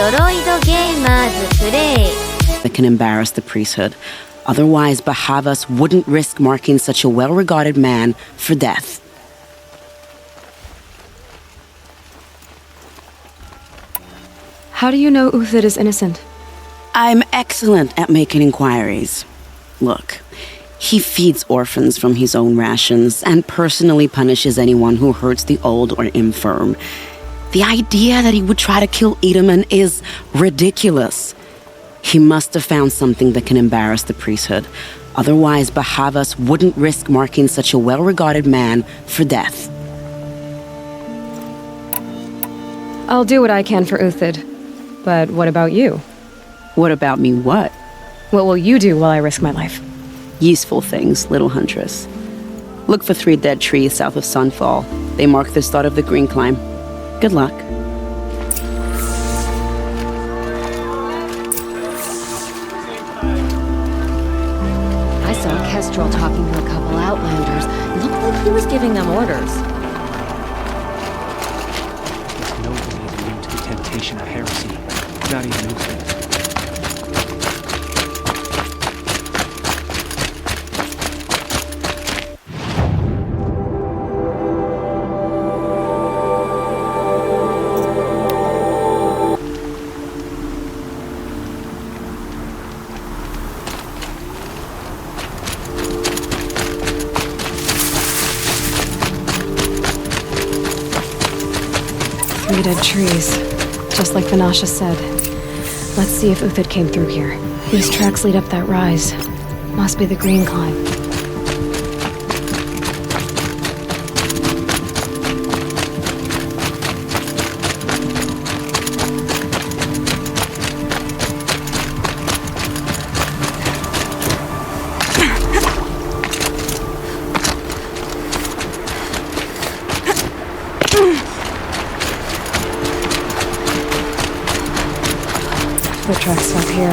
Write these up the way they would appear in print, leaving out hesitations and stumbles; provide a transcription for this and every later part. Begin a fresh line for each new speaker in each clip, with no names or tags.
Dcdroid Gamerplay
that can embarrass the priesthood. Otherwise, Bahavas wouldn't risk marking such a well-regarded man for death.
How do you know Uthid is innocent?
I'm excellent at making inquiries. Look, he feeds orphans from his own rations and personally punishes anyone who hurts the old or infirm. The idea that he would try to kill Edelman is ridiculous. He must have found something that can embarrass the priesthood. Otherwise, Bahavas wouldn't risk marking such a well-regarded man for death.
I'll do what I can for Uthid. But what about you?
What about me what?
What will you do while I risk my life?
Useful things, little huntress. Look for 3 dead trees south of Sunfall. They mark the start of the green climb. Good luck.
I saw Kestrel talking to a couple Outlanders. It looked like he was giving them orders.
There's no way of immune to the temptation of heresy. Not even Uthid.
Three dead trees. Just like Vanasha said. Let's see if Uthid came through here. These tracks lead up that rise. Must be the green climb. Foot tracks stop here.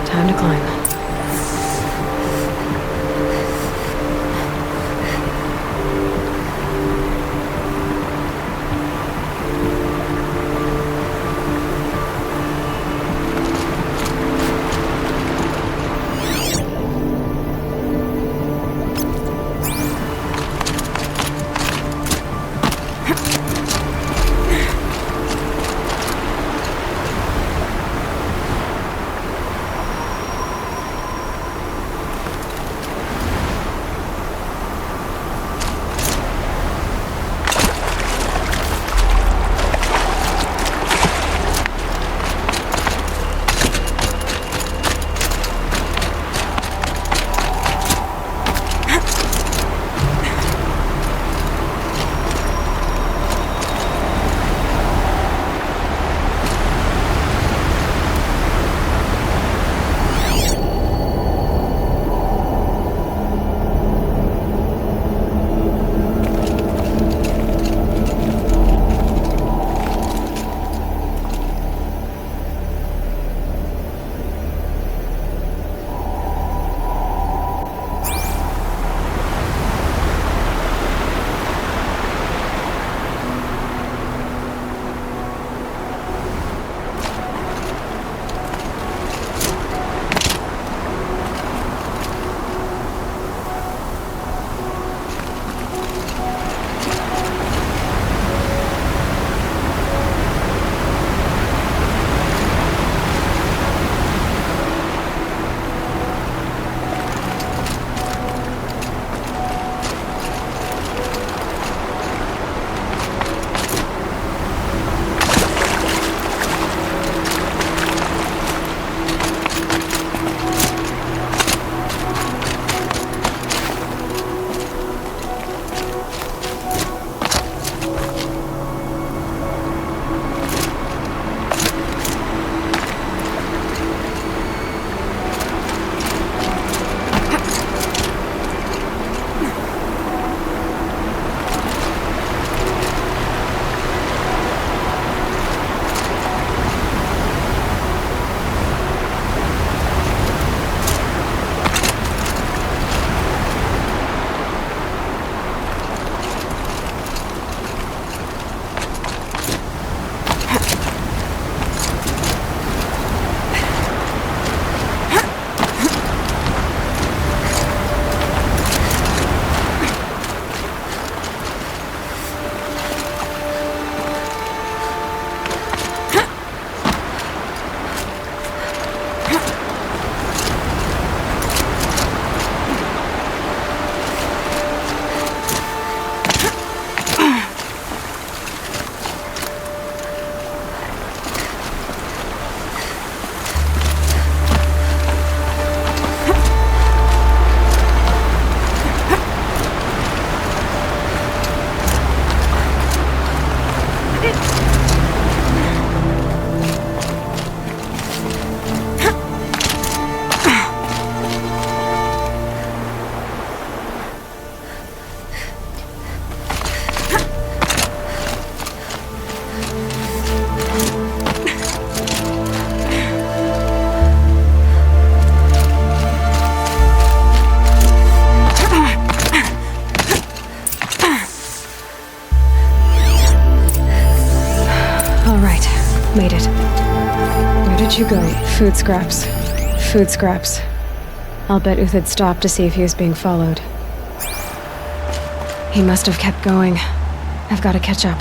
Time to climb. Where'd you go? Food scraps. Food scraps. I'll bet Uthid stopped to see if he was being followed. He must have kept going. I've got to catch up.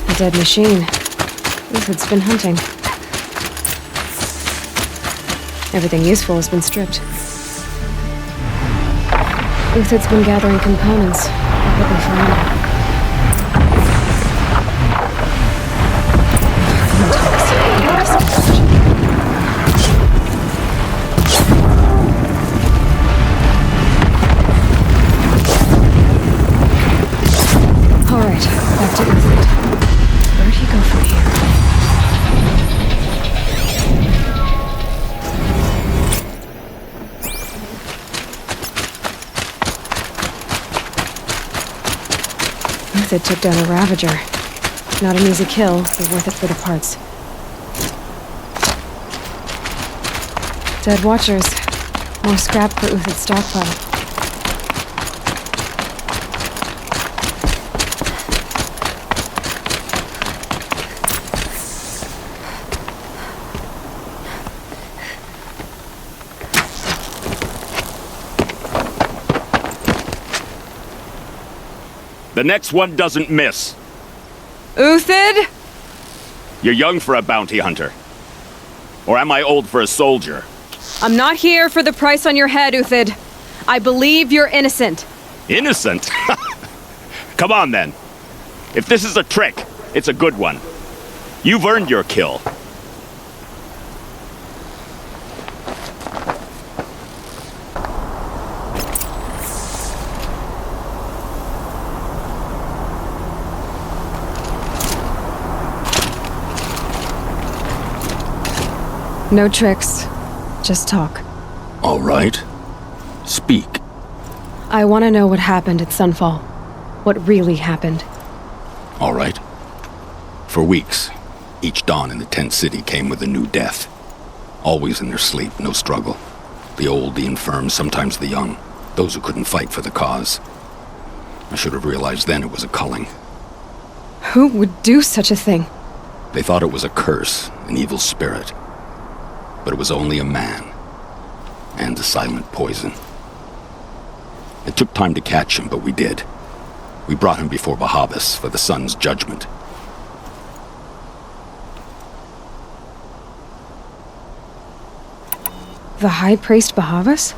A dead machine. Uthid's been hunting. Everything useful has been stripped. Uthid's been gathering components, probably for ammo. Alright, back to Uthid. Where'd he go from here? Uthid took down a Ravager. Not an easy kill, but worth it for the parts. Dead Watchers. More scrap for Uthid's stockpile.
The next one doesn't miss.
Uthid?
You're young for a bounty hunter. Or am I old for a soldier?
I'm not here for the price on your head, Uthid. I believe you're innocent.
Innocent? Come on, then. If this is a trick, it's a good one. You've earned your kill.
No tricks. Just talk.
All right. Speak.
I want to know what happened at Sunfall. What really happened.
All right. For weeks, each dawn in the tent city came with a new death. Always in their sleep, no struggle. The old, the infirm, sometimes the young. Those who couldn't fight for the cause. I should have realized then it was a culling.
Who would do such a thing?
They thought it was a curse, an evil spirit. But it was only a man. And a silent poison. It took time to catch him, but we did. We brought him before Bahavas for the sun's judgment.
The High Priest Bahavas?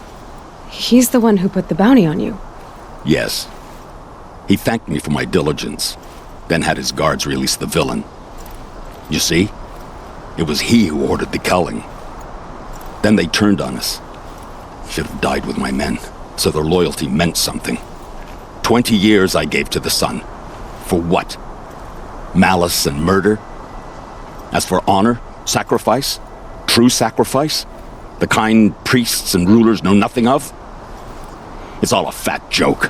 He's the one who put the bounty on you.
Yes. He thanked me for my diligence, then had his guards release the villain. You see? It was he who ordered the culling. Then they turned on us. Should have died with my men, so their loyalty meant something. 20 years I gave to the sun. For what? Malice and murder? As for honor, sacrifice, true sacrifice, the kind priests and rulers know nothing of? It's all a fat joke.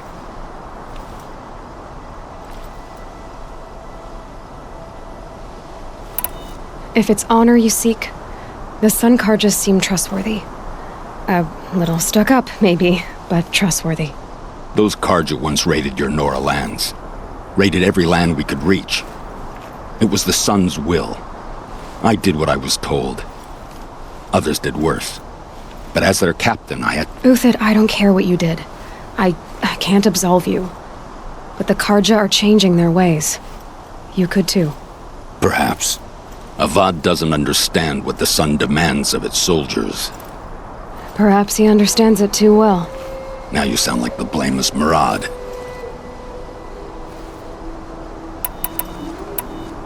If it's honor you seek, the Sun Karjas seem trustworthy. A little stuck up, maybe, but trustworthy.
Those Karja once raided your Nora lands. Raided every land we could reach. It was the Sun's will. I did what I was told. Others did worse. But as their captain, I had...
Uthid, I don't care what you did. I can't absolve you. But the Karja are changing their ways. You could too.
Perhaps. Avad doesn't understand what the Sun demands of its soldiers.
Perhaps he understands it too well.
Now you sound like the blameless Murad.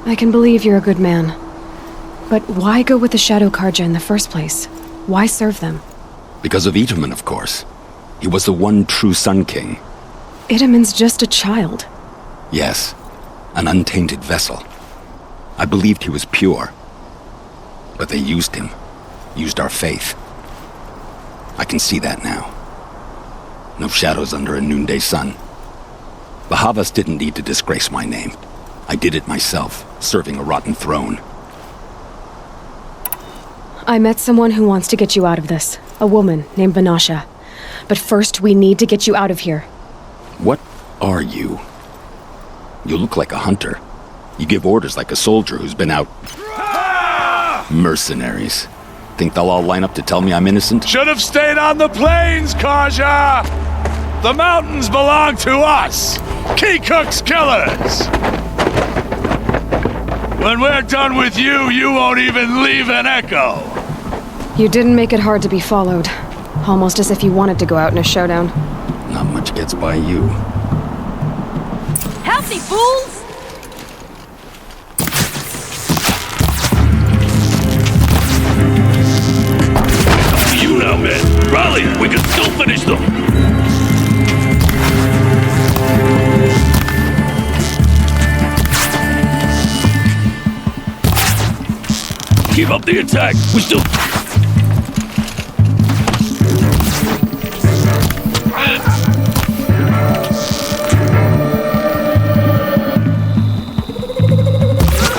I can believe you're a good man. But why go with the Shadow Karja in the first place? Why serve them?
Because of Itaman, of course. He was the one true Sun King.
Itaman's just a child.
Yes, an untainted vessel. I believed he was pure. But they used him. Used our faith. I can see that now. No shadows under a noonday sun. Bahavas didn't need to disgrace my name. I did it myself, serving a rotten throne.
I met someone who wants to get you out of this. A woman named Vanasha. But first, we need to get you out of here.
What are you? You look like a hunter. You give orders like a soldier who's been out... Mercenaries. Think they'll all line up to tell me I'm innocent?
Should have stayed on the plains, Kaja! The mountains belong to us! Keycook's killers! When we're done with you, you won't even leave an echo!
You didn't make it hard to be followed. Almost as if you wanted to go out in a showdown.
Not much gets by you.
Help me, fools!
You now, men! Rally! We can still finish them! Keep up the attack! We still...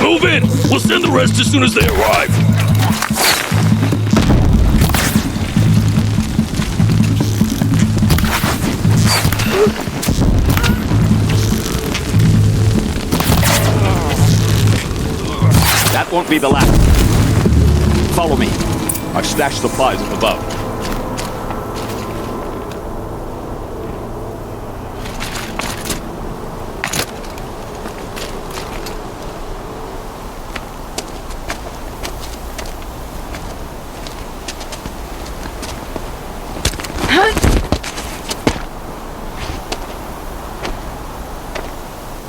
Move in! We'll send the rest as soon as they arrive!
That won't be the last. Follow me. I've stashed supplies at the boat.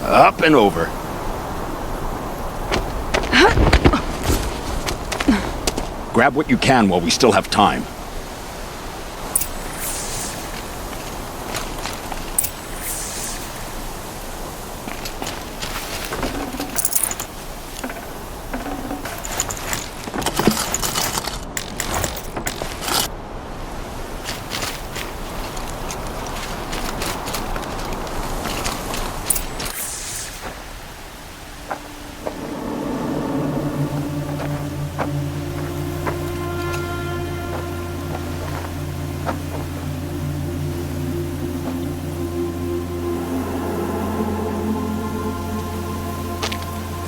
Up and over. Grab what you can while we still have time.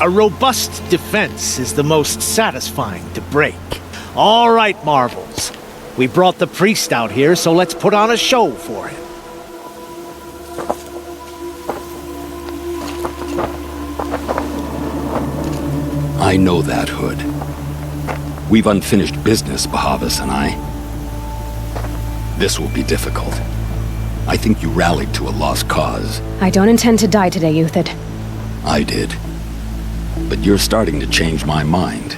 A robust defense is the most satisfying to break. All right, Marvels. We brought the priest out here, so let's put on a show for him.
I know that, Hood. We've unfinished business, Bahavas and I. This will be difficult. I think you rallied to a lost cause.
I don't intend to die today, Uthid.
I did. But you're starting to change my mind.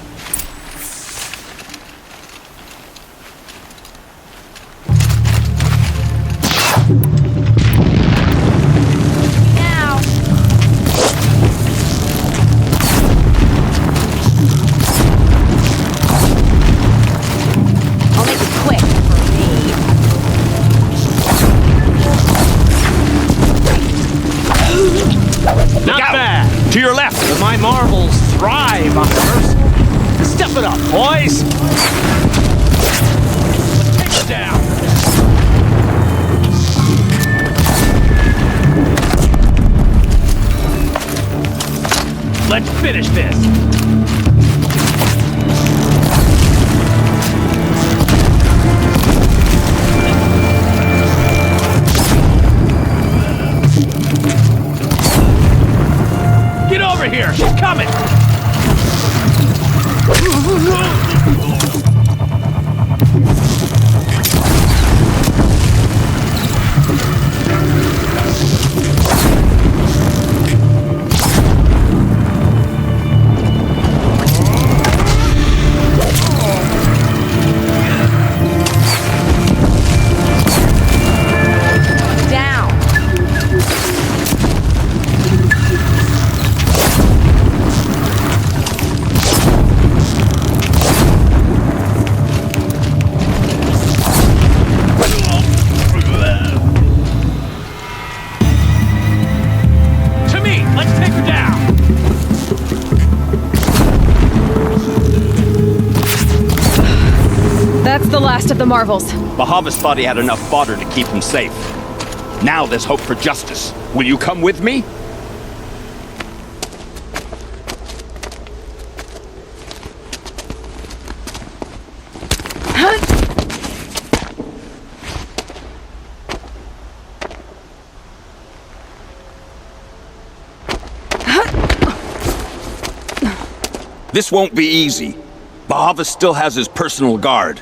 Now! I'll make it quick for me.
Not bad.
To your left!
But my Marvels thrive on mercy. Step it up, boys! Take it down! Let's finish this! Get over here! She's coming!
last of the marvels.
Bahavas thought he had enough fodder to keep him safe. Now there's hope for justice. Will you come with me? This won't be easy. Bahavas still has his personal guard.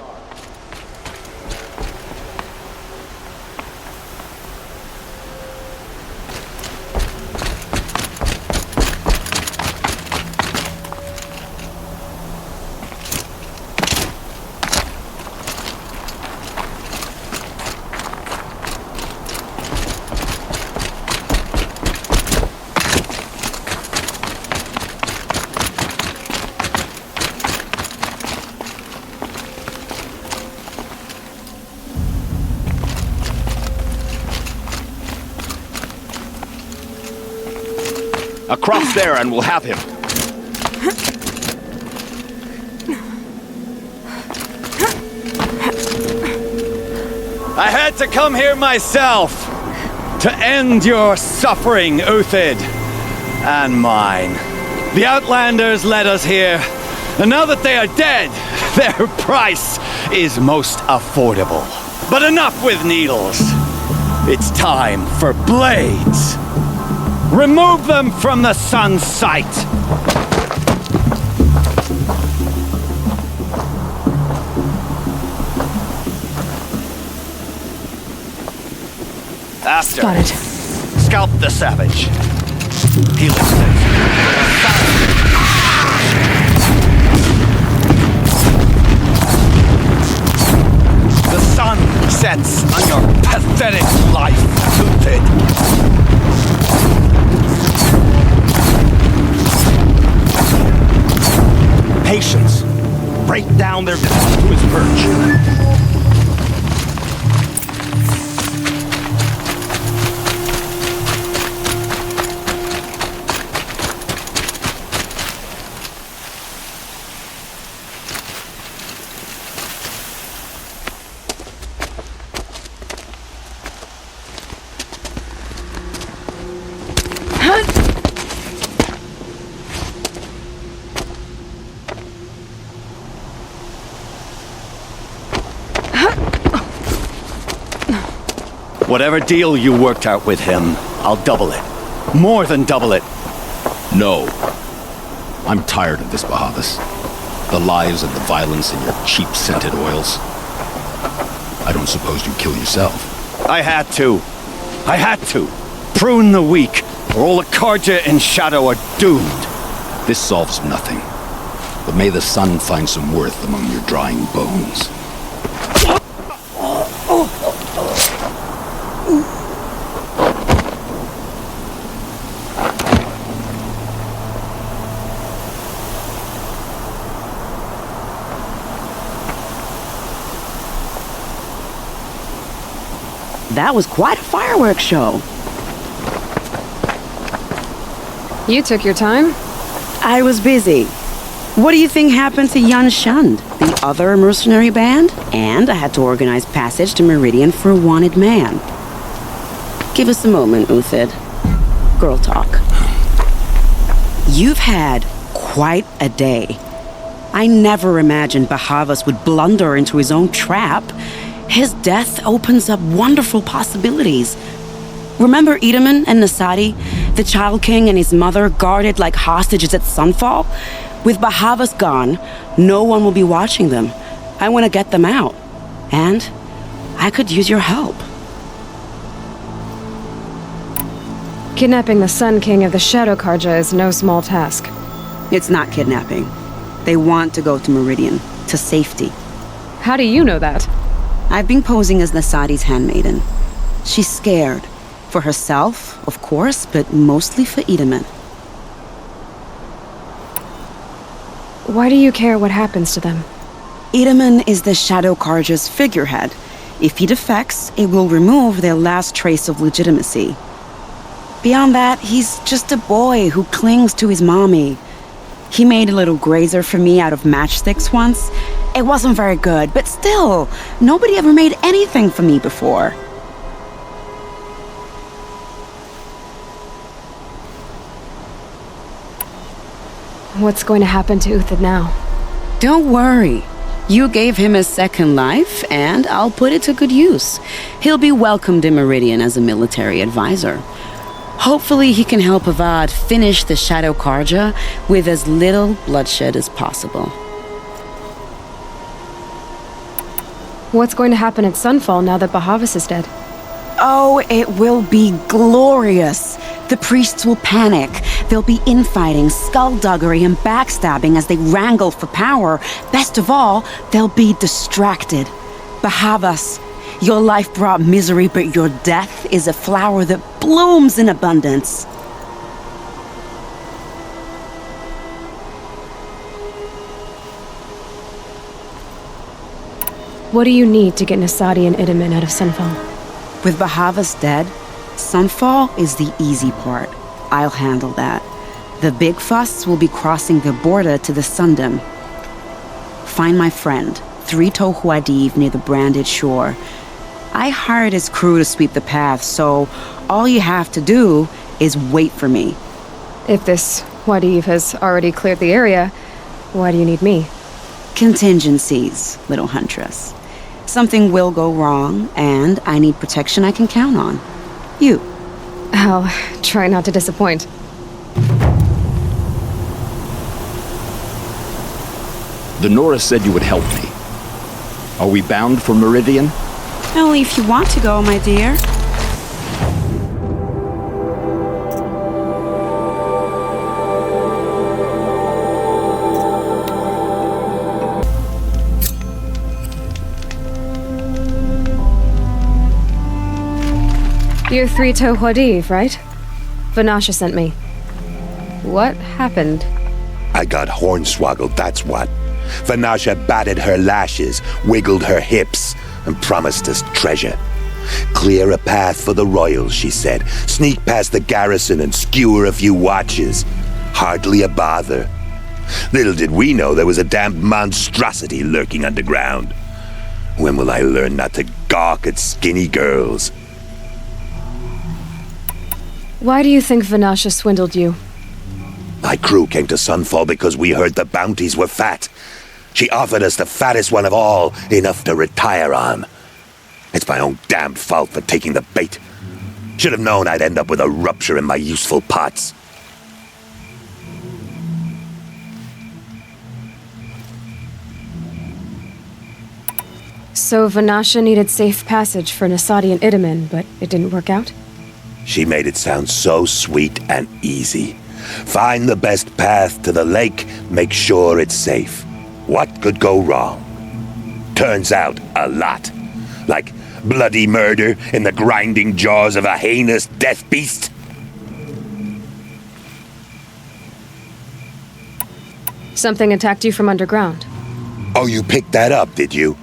Across there and we'll have him.
I had to come here myself to end your suffering, Uthid, and mine. The Outlanders led us here, and now that they are dead, their price is most affordable. But enough with needles. It's time for blades. Remove them from the sun's sight! After.
Spotted.
Scalp the savage. He listens. The sun sets on your pathetic life, Uthid.
Patience. Break down their defense to his perch.
Whatever deal you worked out with him, I'll double it. More than double it.
No. I'm tired of this, Bahavas. The lies and the violence and your cheap-scented oils. I don't suppose you kill yourself.
I had to. I had to. Prune the weak, or all the Karja in Shadow are doomed.
This solves nothing. But may the sun find some worth among your drying bones.
That was quite a fireworks show.
You took your time?
I was busy. What do you think happened to Yan Shund, the other mercenary band? And I had to organize passage to Meridian for a wanted man. Give us a moment, Uthid. Girl talk. You've had quite a day. I never imagined Bahavas would blunder into his own trap. His death opens up wonderful possibilities. Remember Edaman and Nasadi, the Child King and his mother guarded like hostages at sunfall? With Bahavas gone, no one will be watching them. I want to get them out. And I could use your help.
Kidnapping the Sun King of the Shadow Karja is no small task.
It's not kidnapping. They want to go to Meridian, to safety.
How do you know that?
I've been posing as Nasadi's handmaiden. She's scared. For herself, of course, but mostly for Edaman.
Why do you care what happens to them?
Edaman is the Shadow Karja's figurehead. If he defects, it will remove their last trace of legitimacy. Beyond that, he's just a boy who clings to his mommy. He made a little grazer for me out of matchsticks once, It wasn't very good, but still, nobody ever made anything for me before.
What's going to happen to Uthid now?
Don't worry. You gave him a second life, and I'll put it to good use. He'll be welcomed in Meridian as a military advisor. Hopefully he can help Avad finish the Shadow Karja with as little bloodshed as possible.
What's going to happen at Sunfall now that Bahavas is dead?
Oh, it will be glorious. The priests will panic. There'll be infighting, skullduggery, and backstabbing as they wrangle for power. Best of all, they'll be distracted. Bahavas, your life brought misery, but your death is a flower that blooms in abundance.
What do you need to get Nasadi and Idaman out of Sunfall?
With Bahavas dead, Sunfall is the easy part. I'll handle that. The big fuss will be crossing the border to the Sundom. Find my friend, Three-Toe Huadiv, near the branded shore. I hired his crew to sweep the path, so all you have to do is wait for me.
If this Huadiv has already cleared the area, why do you need me?
Contingencies, little huntress. Something will go wrong, and I need protection I can count on. You.
I'll try not to disappoint.
The Nora said you would help me. Are we bound for Meridian?
Only if you want to go, my dear.
You're Three-Toe Huadiv, right? Vanasha sent me. What happened?
I got hornswoggled, that's what. Vanasha batted her lashes, wiggled her hips, and promised us treasure. Clear a path for the royals, she said. Sneak past the garrison and skewer a few watches. Hardly a bother. Little did we know there was a damned monstrosity lurking underground. When will I learn not to gawk at skinny girls?
Why do you think Vanasha swindled you?
My crew came to Sunfall because we heard the bounties were fat. She offered us the fattest one of all, enough to retire on. It's my own damned fault for taking the bait. Should have known I'd end up with a rupture in my useful parts.
So Vanasha needed safe passage for Nasadi and Idaman, but it didn't work out?
She made it sound so sweet and easy. Find the best path to the lake, make sure it's safe. What could go wrong? Turns out, a lot. Like bloody murder in the grinding jaws of a heinous death beast.
Something attacked you from underground.
Oh, you picked that up, did you?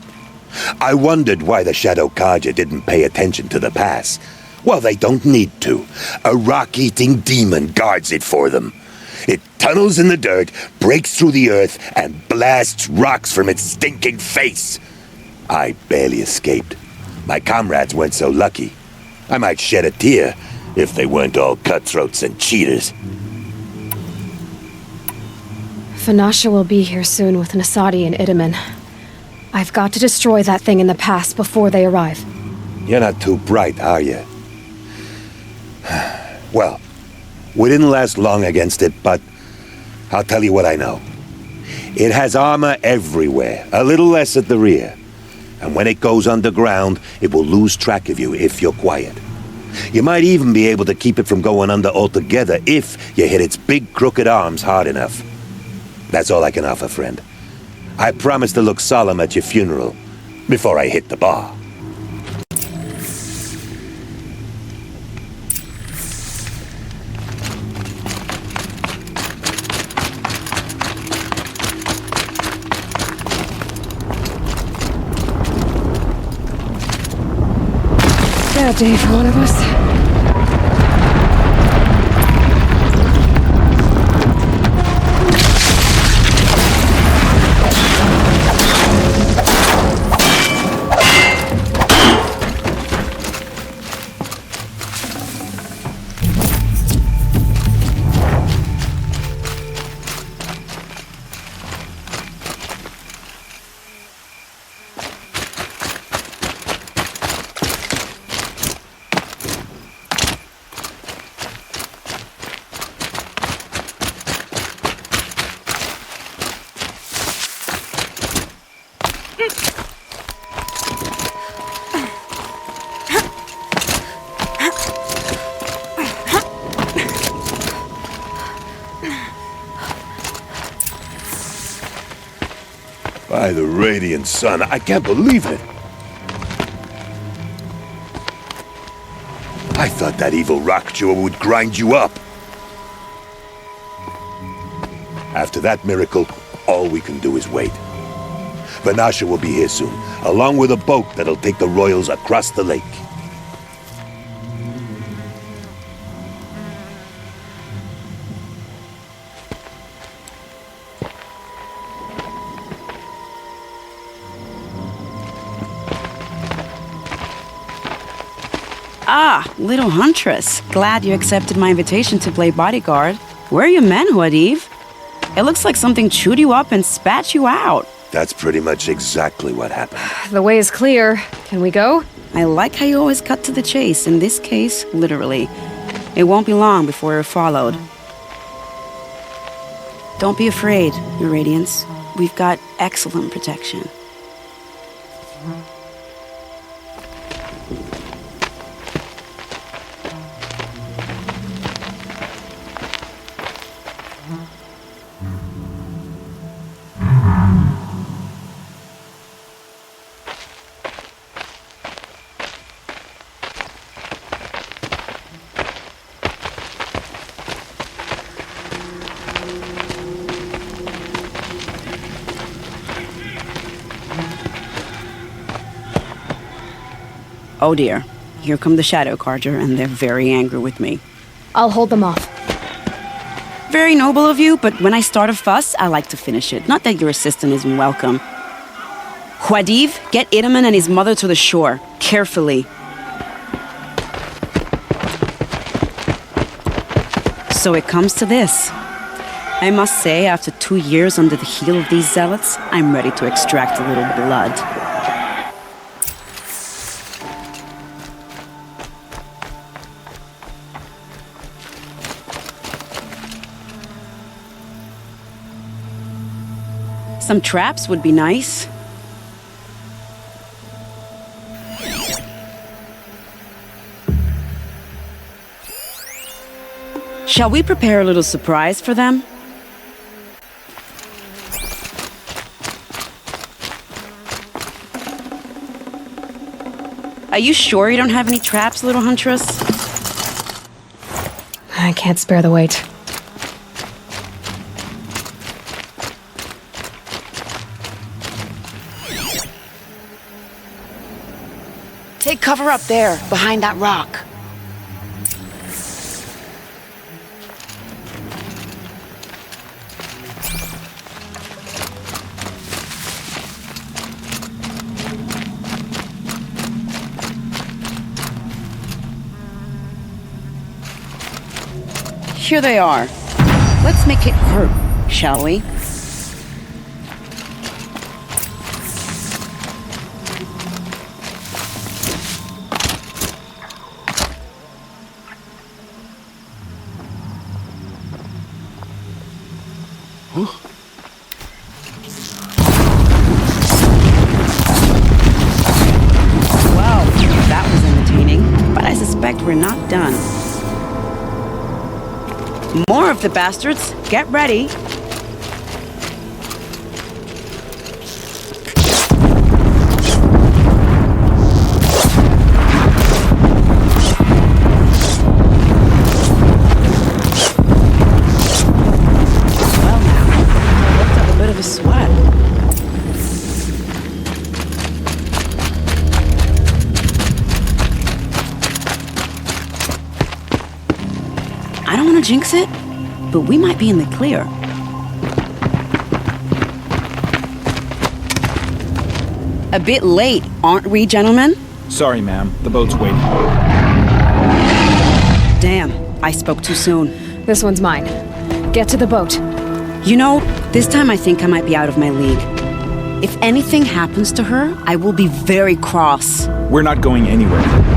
I wondered why the Shadow Karja didn't pay attention to the pass. Well, they don't need to. A rock-eating demon guards it for them. It tunnels in the dirt, breaks through the earth, and blasts rocks from its stinking face. I barely escaped. My comrades weren't so lucky. I might shed a tear if they weren't all cutthroats and cheaters.
Vanasha will be here soon with Nasadi and Idaman. I've got to destroy that thing in the pass before they arrive.
You're not too bright, are you? Well, we didn't last long against it, but I'll tell you what I know. It has armor everywhere, a little less at the rear. And when it goes underground, it will lose track of you if you're quiet. You might even be able to keep it from going under altogether if you hit its big crooked arms hard enough. That's all I can offer, friend. I promise to look solemn at your funeral before I hit the bar.
Bad day for one of us.
By the radiant sun, I can't believe it. I thought that evil rock jaw would grind you up. After that miracle, all we can do is wait. Vanasha will be here soon, along with a boat that'll take the royals across the lake.
Ah, little huntress. Glad you accepted my invitation to play bodyguard. Where are your men, Huadiv? It looks like something chewed you up and spat you out.
That's pretty much exactly what happened.
The way is clear. Can we go?
I like how you always cut to the chase. In this case, literally. It won't be long before we're followed. Don't be afraid, Your Radiance. We've got excellent protection. Oh dear, here come the Shadow Carja, and they're very angry with me.
I'll hold them off.
Very noble of you, but when I start a fuss, I like to finish it. Not that your assistant isn't welcome. Huadiv, get Itaman and his mother to the shore. Carefully. So it comes to this. I must say, after 2 years under the heel of these zealots, I'm ready to extract a little blood. Some traps would be nice. Shall we prepare a little surprise for them? Are you sure you don't have any traps, little huntress?
I can't spare the weight.
Take cover up there, behind that rock. Here they are. Let's make it hurt, shall we? Well, that was entertaining, but I suspect we're not done. More of the bastards. Get ready. Well now, I worked up a bit of a sweat. I don't want to jinx it, but we might be in the clear. A bit late, aren't we, gentlemen?
Sorry, ma'am. The boat's waiting.
Damn, I spoke too soon.
This one's mine. Get to the boat.
You know, this time I think I might be out of my league. If anything happens to her, I will be very cross.
We're not going anywhere.